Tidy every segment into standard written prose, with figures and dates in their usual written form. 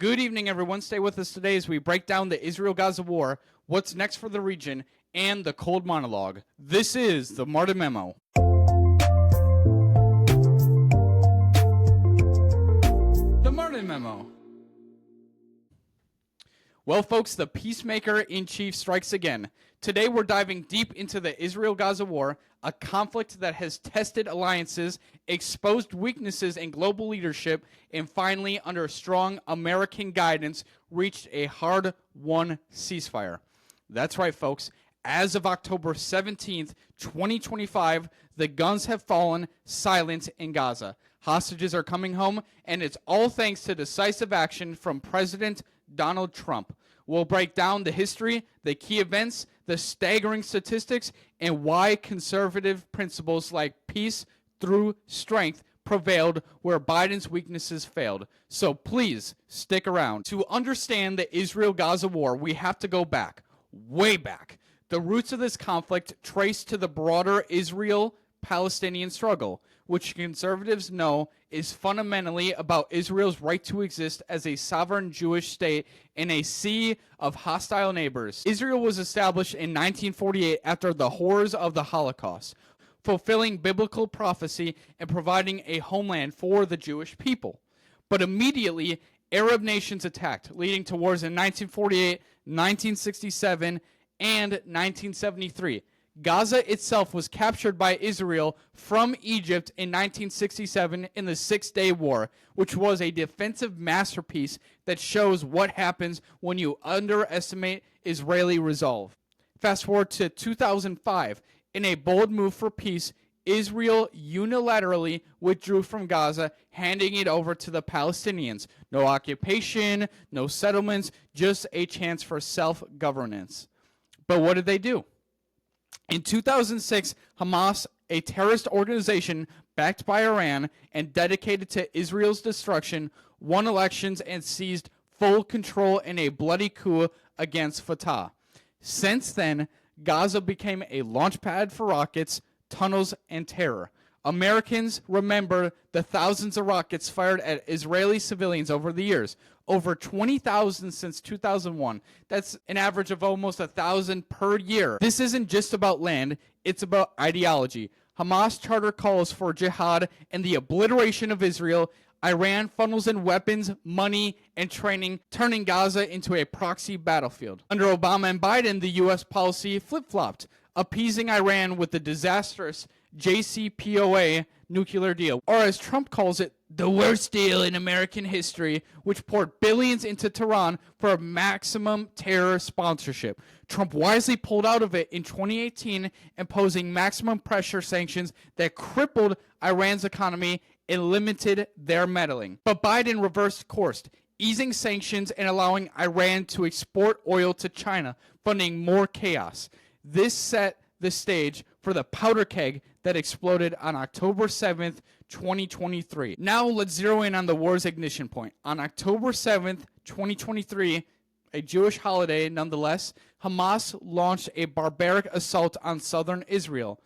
Good evening, everyone. Stay with us today as we break down the Israel-Gaza war, what's next for the region, and the cold monologue. This is the Martin Memo. The Martin Memo. Well, folks, the peacemaker-in-chief strikes again. Today, we're diving deep into the Israel-Gaza war, a conflict that has tested alliances, exposed weaknesses in global leadership, and finally, under strong American guidance, reached a hard-won ceasefire. That's right, folks. As of October 17th, 2025, the guns have fallen silent in Gaza. Hostages are coming home, and it's all thanks to decisive action from President Donald Trump. We'll break down the history, the key events, the staggering statistics, and why conservative principles like peace through strength prevailed where Biden's weaknesses failed. So please stick around. To understand the Israel-Gaza war, we have to go back, way back. The roots of this conflict trace to the broader Israel-Palestinian struggle, which conservatives know is fundamentally about Israel's right to exist as a sovereign Jewish state in a sea of hostile neighbors. Israel was established in 1948 after the horrors of the Holocaust, fulfilling biblical prophecy and providing a homeland for the Jewish people. But immediately, Arab nations attacked, leading to wars in 1948, 1967, and 1973. Gaza itself was captured by Israel from Egypt in 1967 in the Six-Day War, which was a defensive masterpiece that shows what happens when you underestimate Israeli resolve. Fast forward to 2005. In a bold move for peace, Israel unilaterally withdrew from Gaza, handing it over to the Palestinians. No occupation, no settlements, just a chance for self-governance. But what did they do? In 2006, Hamas, a terrorist organization backed by Iran and dedicated to Israel's destruction, won elections and seized full control in a bloody coup against Fatah. Since then, Gaza became a launchpad for rockets, tunnels, and terror. Americans remember the thousands of rockets fired at Israeli civilians over the years. Over 20,000 since 2001. That's an average of almost 1,000 per year. This isn't just about land, it's about ideology. Hamas charter calls for jihad and the obliteration of Israel. Iran funnels in weapons, money, and training, turning Gaza into a proxy battlefield. Under Obama and Biden, the U.S. policy flip-flopped, appeasing Iran with the disastrous JCPOA nuclear deal, or as Trump calls it, the worst deal in American history, which poured billions into Tehran for maximum terror sponsorship. Trump wisely pulled out of it in 2018, imposing maximum pressure sanctions that crippled Iran's economy and limited their meddling. But Biden reversed course, easing sanctions and allowing Iran to export oil to China, funding more chaos. This set the stage for the powder keg that exploded on October 7th, 2023. Now let's zero in on the war's ignition point. On October 7th, 2023, a Jewish holiday nonetheless, Hamas launched a barbaric assault on southern Israel.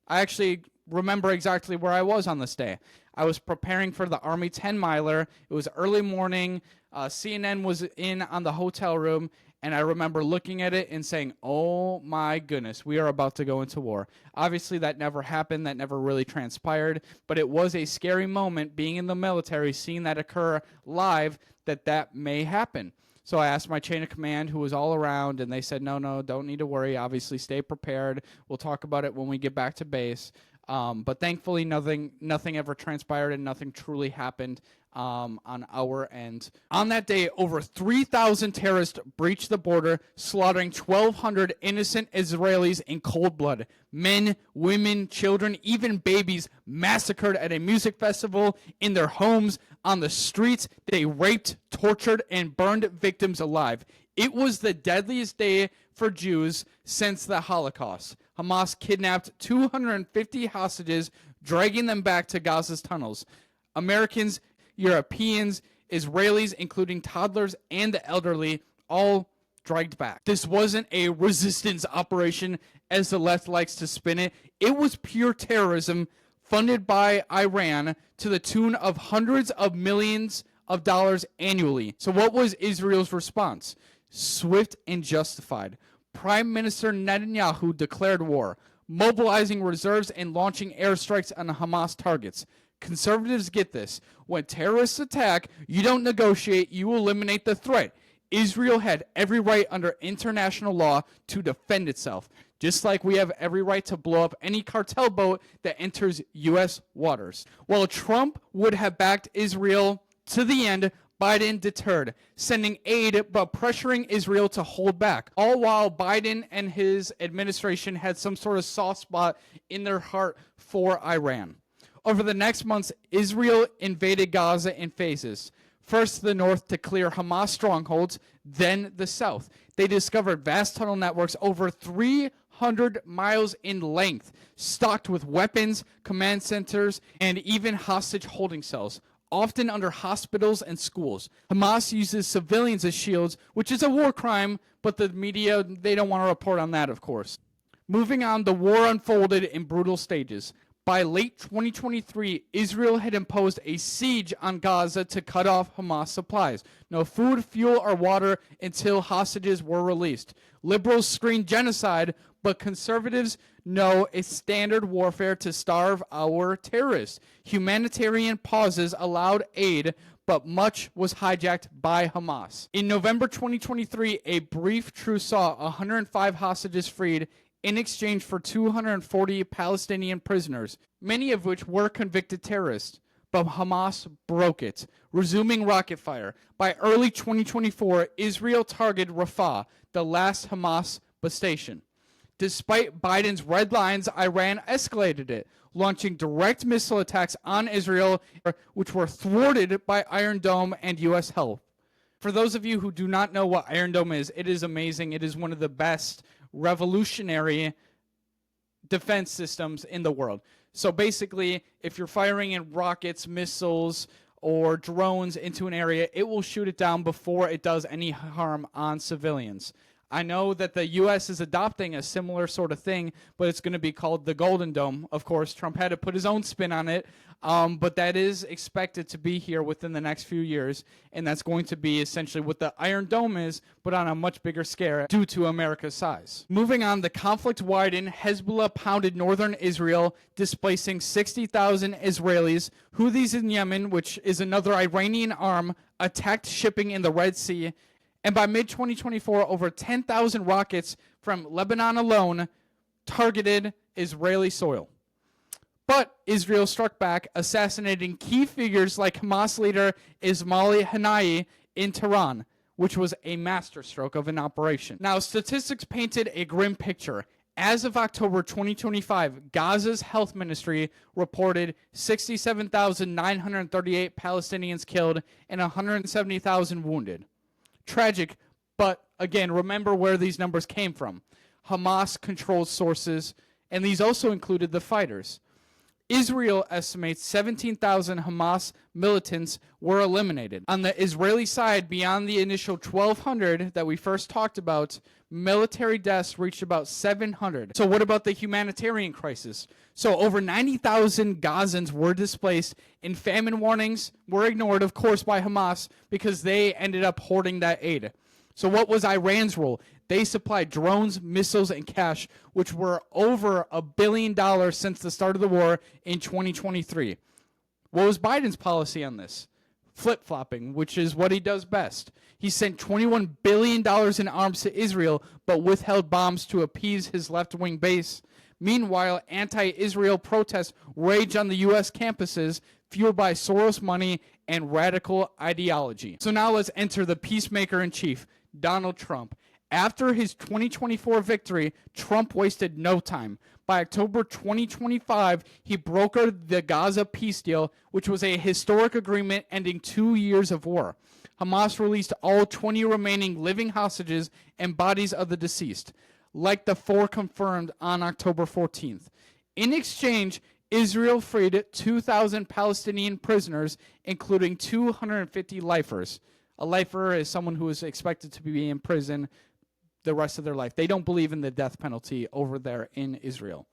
I actually remember exactly where I was on this day. I was preparing for the Army 10-miler. It was early morning. CNN was in on the hotel room, and I remember looking at it and saying, oh my goodness, we are about to go into war. Obviously, that never happened. That never really transpired. But it was a scary moment being in the military, seeing that occur live, that may happen. So I asked my chain of command, who was all around, and they said, no, don't need to worry. Obviously, stay prepared. We'll talk about it when we get back to base. But thankfully, nothing ever transpired and nothing truly happened on our end. On that day, over 3,000 terrorists breached the border, slaughtering 1,200 innocent Israelis in cold blood. Men, women, children, even babies massacred at a music festival, in their homes, on the streets. They raped, tortured, and burned victims alive. It was the deadliest day for Jews since the Holocaust. Hamas kidnapped 250 hostages, dragging them back to Gaza's tunnels. Americans, Europeans, Israelis, including toddlers and the elderly, all dragged back. This wasn't a resistance operation, as the left likes to spin it. It was pure terrorism funded by Iran to the tune of hundreds of millions of dollars annually. So what was Israel's response? Swift and justified. Prime Minister Netanyahu declared war, mobilizing reserves and launching airstrikes on Hamas targets. Conservatives get this. When terrorists attack, you don't negotiate, you eliminate the threat. Israel had every right under international law to defend itself, just like we have every right to blow up any cartel boat that enters U.S. waters. While Trump would have backed Israel to the end, Biden deterred, sending aid but pressuring Israel to hold back, all while Biden and his administration had some sort of soft spot in their heart for Iran. Over the next months, Israel invaded Gaza in phases. First the north to clear Hamas strongholds, then the south. They discovered vast tunnel networks over 300 miles in length, stocked with weapons, command centers, and even hostage holding cells, often under hospitals and schools. Hamas uses civilians as shields, which is a war crime, but the media, they don't want to report on that, of course. Moving on, the war unfolded in brutal stages. By late 2023, Israel had imposed a siege on Gaza to cut off Hamas supplies. No food, fuel, or water until hostages were released. Liberals scream genocide, but conservatives know it's standard warfare to starve our terrorists. Humanitarian pauses allowed aid, but much was hijacked by Hamas. In November 2023, a brief truce saw 105 hostages freed in exchange for 240 Palestinian prisoners, many of which were convicted terrorists. But Hamas broke it, resuming rocket fire. By early 2024, Israel targeted Rafah, the last Hamas bastion. Despite Biden's red lines, Iran escalated it, launching direct missile attacks on Israel, which were thwarted by Iron Dome and U.S. help. For those of you who do not know what Iron Dome is, it is amazing. It is one of the best revolutionary defense systems in the world. So basically, if you're firing in rockets, missiles, or drones into an area, it will shoot it down before it does any harm on civilians. I know that the U.S. is adopting a similar sort of thing, but it's going to be called the Golden Dome. Of course, Trump had to put his own spin on it, but that is expected to be here within the next few years, and that's going to be essentially what the Iron Dome is, but on a much bigger scale due to America's size. Moving on, the conflict widened. Hezbollah pounded northern Israel, displacing 60,000 Israelis. Houthis in Yemen, which is another Iranian arm, attacked shipping in the Red Sea. And by mid-2024, over 10,000 rockets from Lebanon alone targeted Israeli soil. But Israel struck back, assassinating key figures like Hamas leader Ismail Haniyeh in Tehran, which was a masterstroke of an operation. Now, statistics painted a grim picture. As of October 2025, Gaza's health ministry reported 67,938 Palestinians killed and 170,000 wounded. Tragic, but again, remember where these numbers came from. Hamas-controlled sources, and these also included the fighters. Israel estimates 17,000 Hamas militants were eliminated. On the Israeli side, beyond the initial 1,200 that we first talked about, military deaths reached about 700. So what about the humanitarian crisis? So over 90,000 Gazans were displaced, and famine warnings were ignored, of course, by Hamas because they ended up hoarding that aid. So what was Iran's role? They supplied drones, missiles, and cash, which were over $1 billion since the start of the war in 2023. What was Biden's policy on this? Flip-flopping, which is what he does best. He sent $21 billion in arms to Israel, but withheld bombs to appease his left-wing base. Meanwhile, anti-Israel protests rage on the U.S. campuses, fueled by Soros money and radical ideology. So now let's enter the peacemaker-in-chief, Donald Trump. After his 2024 victory, Trump wasted no time. By October 2025, he brokered the Gaza peace deal, which was a historic agreement ending 2 years of war. Hamas released all 20 remaining living hostages and bodies of the deceased, like the 4 confirmed on October 14th. In exchange, Israel freed 2,000 Palestinian prisoners, including 250 lifers. A lifer is someone who is expected to be in prison the rest of their life. They don't believe in the death penalty over there in Israel.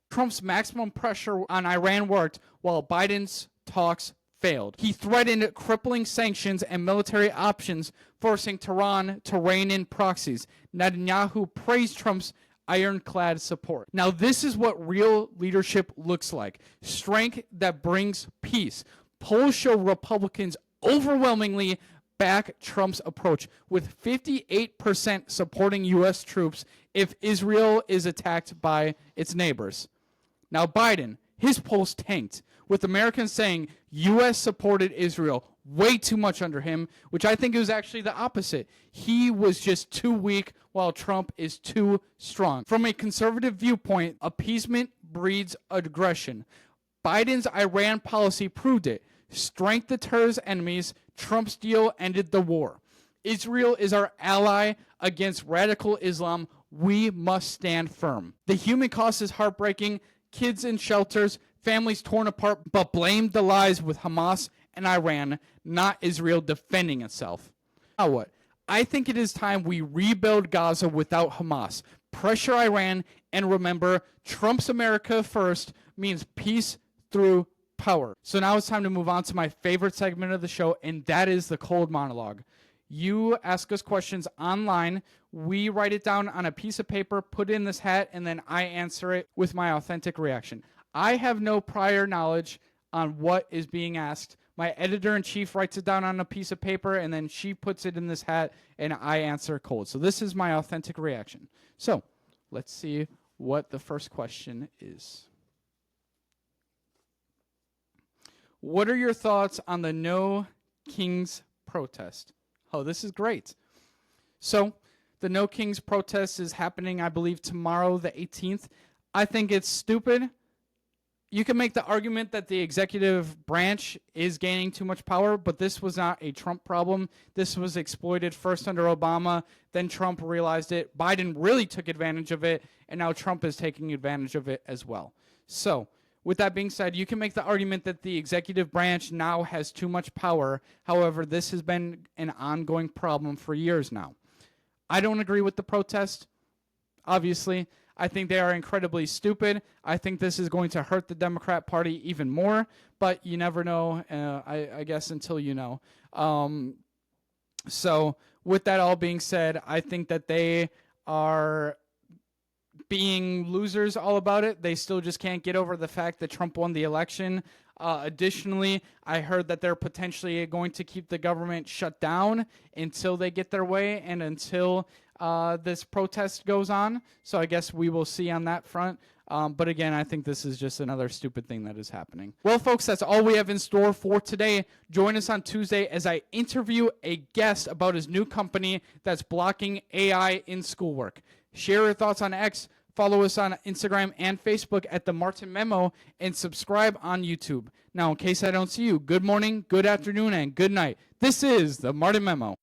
Trump's maximum pressure on Iran worked while Biden's talks failed. He threatened crippling sanctions and military options, forcing Tehran to rein in proxies. Netanyahu praised Trump's ironclad support. Now, this is what real leadership looks like. Strength that brings peace. Polls show Republicans overwhelmingly back Trump's approach, with 58% supporting U.S. troops if Israel is attacked by its neighbors. Now, Biden, his polls tanked, with Americans saying U.S. supported Israel way too much under him, which I think is actually the opposite. He was just too weak, while Trump is too strong. From a conservative viewpoint, appeasement breeds aggression. Biden's Iran policy proved it. Strength deters enemies. Trump's deal ended the war. Israel is our ally against radical Islam. We must stand firm. The human cost is heartbreaking. Kids in shelters, families torn apart, but blame the lies with Hamas and Iran, not Israel defending itself. Now what? I think it is time we rebuild Gaza without Hamas. Pressure Iran, and remember, Trump's America first means peace through power. So now it's time to move on to my favorite segment of the show, and that is the cold monologue. You ask us questions online. We write it down on a piece of paper, put it in this hat, and then I answer it with my authentic reaction. I have no prior knowledge on what is being asked. My editor-in-chief writes it down on a piece of paper, and then she puts it in this hat, and I answer cold. So this is my authentic reaction. So let's see what the first question is. What are your thoughts on the No Kings protest? Oh, this is great. So the No Kings protest is happening, I believe, tomorrow, the 18th. I think it's stupid. You can make the argument that the executive branch is gaining too much power, but this was not a Trump problem. This was exploited first under Obama, then Trump realized it. Biden really took advantage of it, and now Trump is taking advantage of it as well. So, with that being said, you can make the argument that the executive branch now has too much power. However, this has been an ongoing problem for years now. I don't agree with the protest, obviously. I think they are incredibly stupid. I think this is going to hurt the Democrat Party even more, but you never know, I guess, until you know. So with that all being said, I think that they are being losers all about it. They still just can't get over the fact that Trump won the election. Additionally, I heard that they're potentially going to keep the government shut down until they get their way and until this protest goes on. So I guess we will see on that front. But again, I think this is just another stupid thing that is happening. Well, folks, that's all we have in store for today. Join us on Tuesday as I interview a guest about his new company that's blocking AI in schoolwork. Share your thoughts on X. Follow us on Instagram and Facebook at The Martin Memo, and subscribe on YouTube. Now, in case I don't see you, good morning, good afternoon, and good night. This is The Martin Memo.